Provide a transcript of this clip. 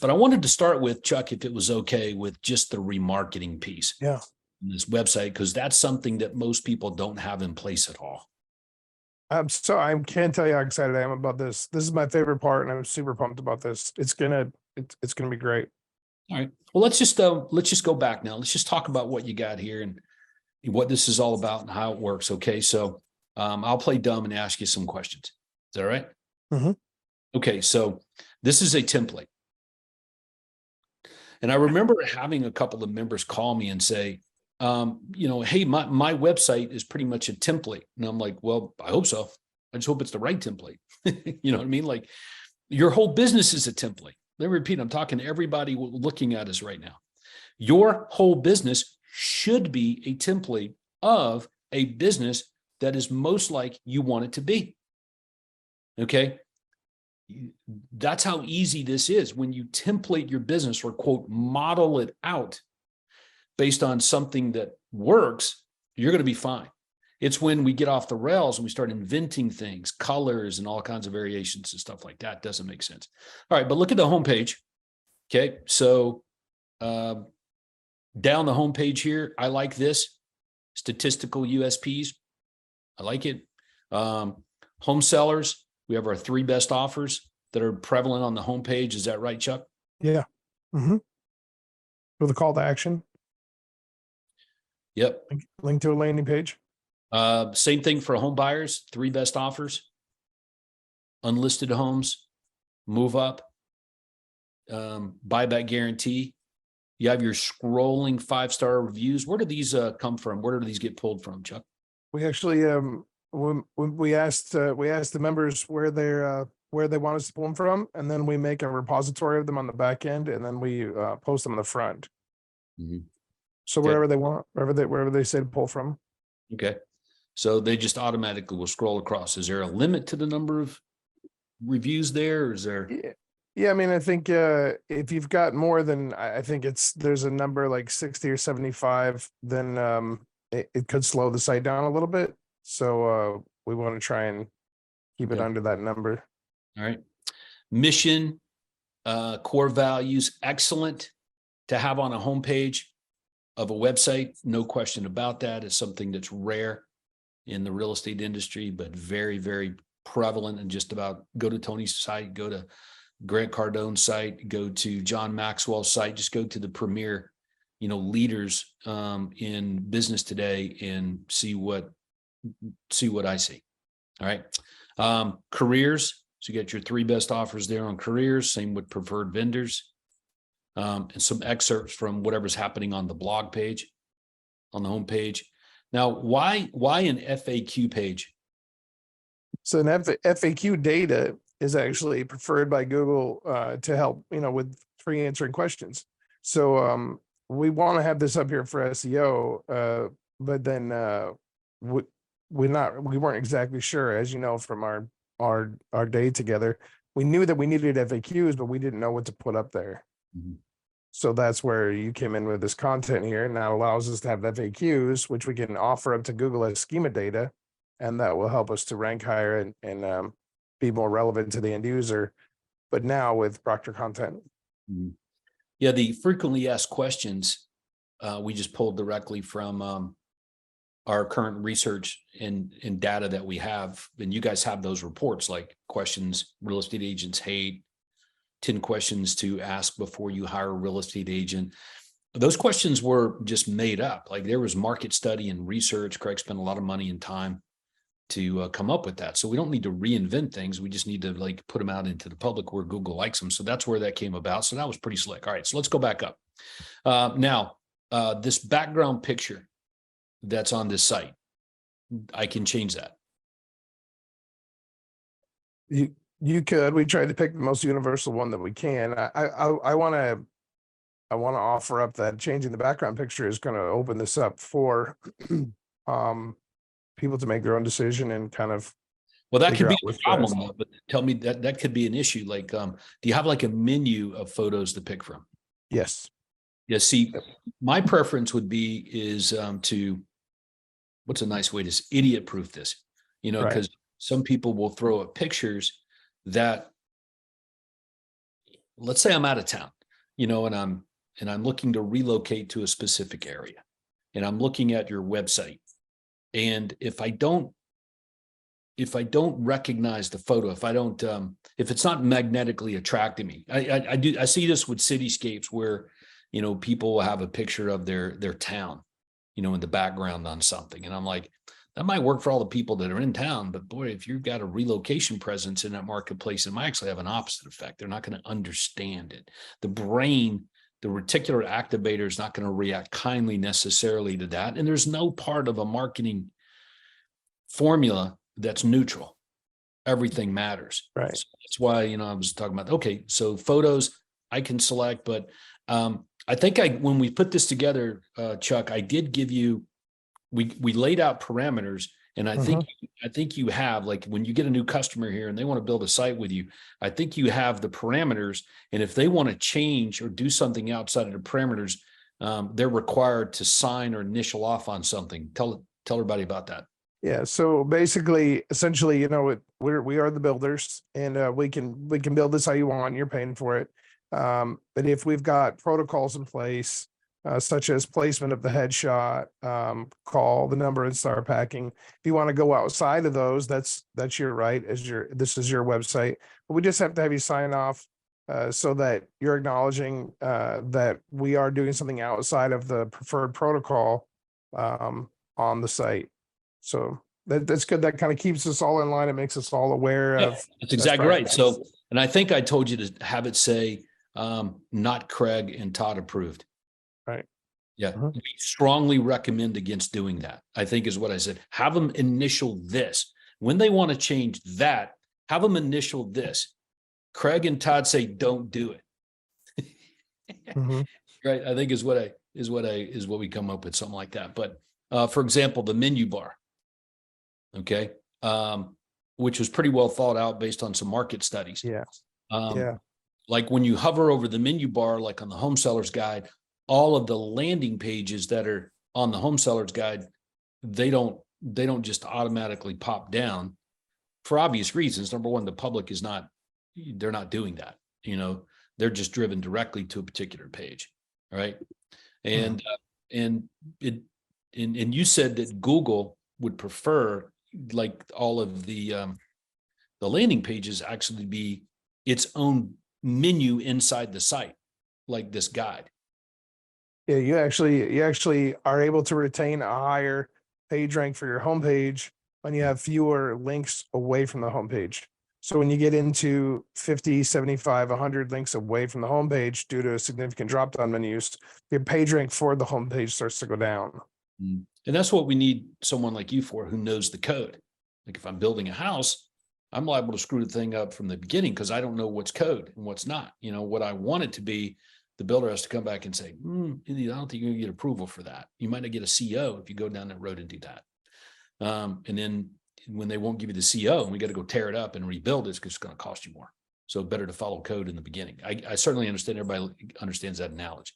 But I wanted to start with, Chuck, if it was okay, with just the remarketing piece. Yeah. In this website, because that's something that most people don't have in place at all. I can't tell you how excited I am about this. This is my favorite part, and I'm super pumped about this. It's gonna be great. All right. Well, let's just go back now. Let's just talk about what you got here and what this is all about and how it works. Okay. So I'll play dumb and ask you some questions. Is that all right? Mm-hmm. Okay. So this is a template. And I remember having a couple of members call me and say, hey, my website is pretty much a template. And I'm like, well, I hope so. I just hope it's the right template. You know what I mean? Like, your whole business is a template. Let me repeat, I'm talking to everybody looking at us right now. Your whole business should be a template of a business that is most like you want it to be. Okay. That's how easy this is. When you template your business, or quote, model it out based on something that works, you're going to be fine. It's when we get off the rails and we start inventing things, colors and all kinds of variations and stuff like that. Doesn't make sense. All right, but look at the homepage. Okay, so down the homepage here, I like this. Statistical USPs. I like it. Home sellers, we have our 3 best offers that are prevalent on the homepage. Is that right, Chuck? Yeah. Mm-hmm. With a call to action. Yep. Link to a landing page. Same thing for home buyers, 3 best offers, unlisted homes, move up, buyback guarantee. You have your scrolling 5-star reviews. Where do these come from? Where do these get pulled from, Chuck? We actually, when we asked the members where they want us to pull them from, and then we make a repository of them on the back end, and then we post them on the front. Mm-hmm. So wherever they want, wherever they say to pull from. Okay. So they just automatically will scroll across. Is there a limit to the number of reviews there? Or is there? Yeah. I mean, I think if you've got more than, I think there's a number like 60 or 75, then it could slow the site down a little bit. So we want to try and keep it under that number. All right. Mission, core values, excellent to have on a homepage of a website. No question about that. It's something that's rare in the real estate industry, but very, very prevalent. And just about, go to Tony's site, go to Grant Cardone's site, go to John Maxwell's site, just go to the premier, leaders in business today and see what I see. All right. Careers. So you get your 3 best offers there on careers, same with preferred vendors. And some excerpts from whatever's happening on the blog page, on the homepage. Now, why an FAQ page? So an FAQ data is actually preferred by Google to help, with pre-answering questions. So we want to have this up here for SEO, but then we weren't exactly sure, as you know, from our day together. We knew that we needed FAQs, but we didn't know what to put up there. Mm-hmm. So that's where you came in with this content here. And that allows us to have FAQs, which we can offer up to Google as schema data. And that will help us to rank higher and be more relevant to the end user. But now with Proctor content. Mm-hmm. Yeah, the frequently asked questions, we just pulled directly from our current research and data that we have. And you guys have those reports, like questions real estate agents hate, 10 questions to ask before you hire a real estate agent. Those questions were just made up. Like, there was market study and research. Craig spent a lot of money and time to come up with that. So we don't need to reinvent things. We just need to put them out into the public where Google likes them. So that's where that came about. So that was pretty slick. All right, so let's go back up. Now, this background picture that's on this site, I can change that. You could. We tried to pick the most universal one that we can. I want to offer up that changing the background picture is going to open this up for people to make their own decision and kind of. Well, that could be a problem, but tell me that could be an issue. Like, do you have like a menu of photos to pick from? Yes. Yeah. See, my preference would be to, what's a nice way to idiot proof this, because some people will throw up pictures that, let's say I'm out of town you know, and I'm looking to relocate to a specific area, and I'm looking at your website, and if I don't recognize the photo, if it's not magnetically attracting me, I see this with cityscapes where, you know, people will have a picture of their town, you know, in the background on something. And I'm like, that might work for all the people that are in town, but boy, if you've got a relocation presence in that marketplace, it might actually have an opposite effect. They're not going to understand it. The brain, the reticular activator is not going to react kindly necessarily to that. And there's no part of a marketing formula that's neutral. Everything matters. Right. So that's why, you know, I was talking about, okay, so photos I can select, but I think when we put this together, Chuck, I did give you, we laid out parameters, and I think you have, like, when you get a new customer here and they want to build a site with you, I think you have the parameters, and if they want to change or do something outside of the parameters, they're required to sign or initial off on something. Tell everybody about that. Yeah. So basically, essentially, you know, we are the builders, and we can build this how you want. You're paying for it. But if we've got protocols in place, such as placement of the headshot, call, the number, and star packing, if you want to go outside of those, that's your right. This is your website, but we just have to have you sign off, so that you're acknowledging that we are doing something outside of the preferred protocol on the site. So that's good. That kind of keeps us all in line. It makes us all aware of. That's exactly right. So, and I think I told you to have it say, not Craig and Todd approved. Right. Yeah. We strongly recommend against doing that, I think is what I said. Have them initial this. When they want to change that, have them initial this. Craig and Todd say, don't do it. Right. I think is what we come up with, something like that. But for example, the menu bar. Okay. Which was pretty well thought out based on some market studies. Yeah. Like when you hover over the menu bar, like on the home seller's guide, all of the landing pages that are on the home seller's guide, they don't just automatically pop down for obvious reasons. Number one, the public they're not doing that. You know, they're just driven directly to a particular page. All right. And you said that Google would prefer, like, all of the landing pages actually be its own menu inside the site, like this guide. Yeah, you actually are able to retain a higher page rank for your homepage when you have fewer links away from the homepage. So when you get into 50, 75, 100 links away from the homepage due to significant drop-down menus, your page rank for the homepage starts to go down. And that's what we need someone like you for, who knows the code. Like if I'm building a house, I'm liable to screw the thing up from the beginning because I don't know what's code and what's not. You know, what I want it to be, the builder has to come back and say, I don't think you're gonna get approval for that. You might not get a CO if you go down that road and do that. And then when they won't give you the CO and we got to go tear it up and rebuild it, it's just going to cost you more. So better to follow code in the beginning. I certainly understand everybody understands that analogy.